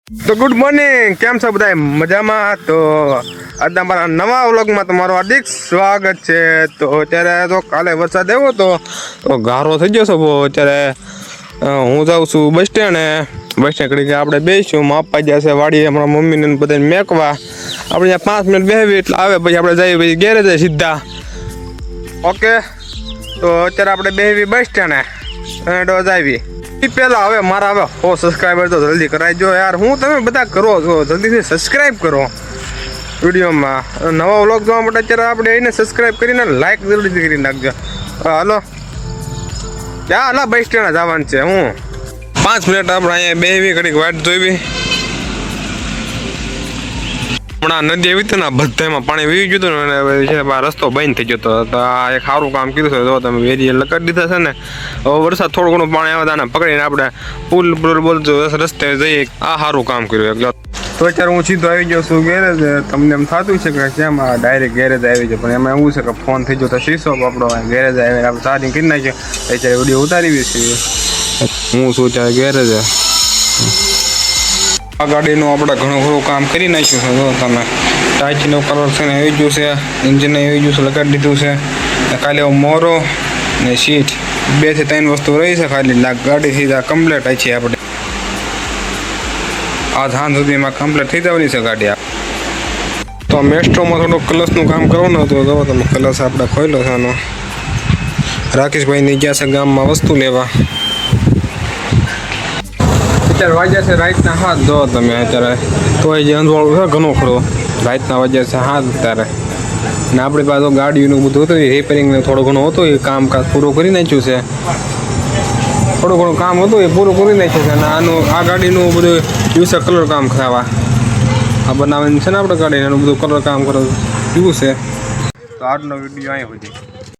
તો good morning, કેમ છો બધા મજામાં? તો આજના મારા નવા વ્લોગમાં તમારું હાર્દિક સ્વાગત છે. તો અત્યારે તો કાલે વરસાદ આવ્યો તો ગારો થઈ ગયો છે બહુ. અત્યારે હું જાઉં છું બસ સ્ટેન્ડ ને બસ સ્ટેન્ડ ઘડી આપણે બેસીશું. માપા ગયા છે વાડી હમણાં મમ્મીને બધાને મેકવા. આપણે ત્યાં 5 મિનિટ બેસવી એટલે આવે, પછી આપણે જઈએ પછી ઘેરે જાય સીધા. ઓકે, તો અત્યારે આપણે બેસવી બસ સ્ટેન્ડે અને ડોઝ આવી પહેલા. હવે મારા હવે 100 સબસ્ક્રાઈબર તો જલ્દી કરાવજો યાર. હું તમે બધા કરો છો, જલ્દીથી સબસ્ક્રાઈબ કરો. વિડીયોમાં નવા વ્લોગ જોવા માટે અત્યારે આપણે એને સબસ્ક્રાઈબ કરીને લાઈક જલ્દીથી કરી નાખજો. હાલો ક્યાં હાલા બસ સ્ટેન્ડ જવાનું છે. હું 5 મિનિટ આપણે અહીંયા બેસવી, ઘડીક વાટ જોઈવી. હમણાં નદી આવી હતી ને, બધામાં પાણી વી ગયું હતું ને, રસ્તો બંધ થઈ ગયો હતો. તો આ એક સારું કામ કર્યું છે. જો તમે વેરીએ લગાડી દીધા છે ને, હવે વરસાદ થોડું ઘણું પાણી આવે ને પકડીને આપણે પુલ બોલજો રસ્તે જઈએ. આ સારું કામ કર્યું એકલો. તો અત્યારે હું સીધો આવી ગયો છું ગેરેજ. તમને એમ થતું છે કે કેમ ડાયરેક્ટ ગેરેજ આવી જાય, પણ એમાં એવું છે કે ફોન થઈ ગયો તો શીશો આપણો ગેરેજ આવીને આપણે ચાર્જિંગ કરી નાખ્યો. અત્યારે વિડીયો ઉતારી છીએ. હું શું ત્યારે ગેરેજ આ ગાડીનું આપણે ઘણું ખરું કામ કરી નાખ્યું છે. જો તમે ટાંચીનો કલર છે ને આવી ગયું છે, ઇન્જિન આવી ગયું છે, લગાડી દીધું છે. ખાલી મોરો ને સીટ 2 થી 3 વસ્તુ રહી છે ખાલી. ગાડી સીધા કમ્પ્લીટ છે આપણે. આ સાંજ સુધીમાં કમ્પ્લીટ થઈ જવાની છે ગાડી. તો મેસ્ટ્રોમાં થોડું કલશનું કામ કરવાનું હતું. જો તમે કલશ આપણે ખોલ્યો છે આનો. રાકેશભાઈની ગયા છે ગામમાં વસ્તુ લેવા. અત્યારે વાગ્યા છે રાતના 7. જો તમે અત્યારે તો જે અંધવાળું છે ઘણું ખરું. રાતના વાગ્યા છે 7 અત્યારે. ને આપણી પાસે ગાડીનું બધું હતું, રિપેરિંગને થોડું ઘણું હતું, એ કામકાજ પૂરું કરી નાખ્યું છે. થોડું ઘણું કામ હતું એ પૂરું કરી નાખ્યું છે. અને આ ગાડીનું બધું યુસે કલર કામ ખાવા આ બનાવવાનું છે ને આપણે ગાડીને, એનું બધું કલર કામ કરવું એવું છે. તો આજનો વિડીયો અહીં સુધી.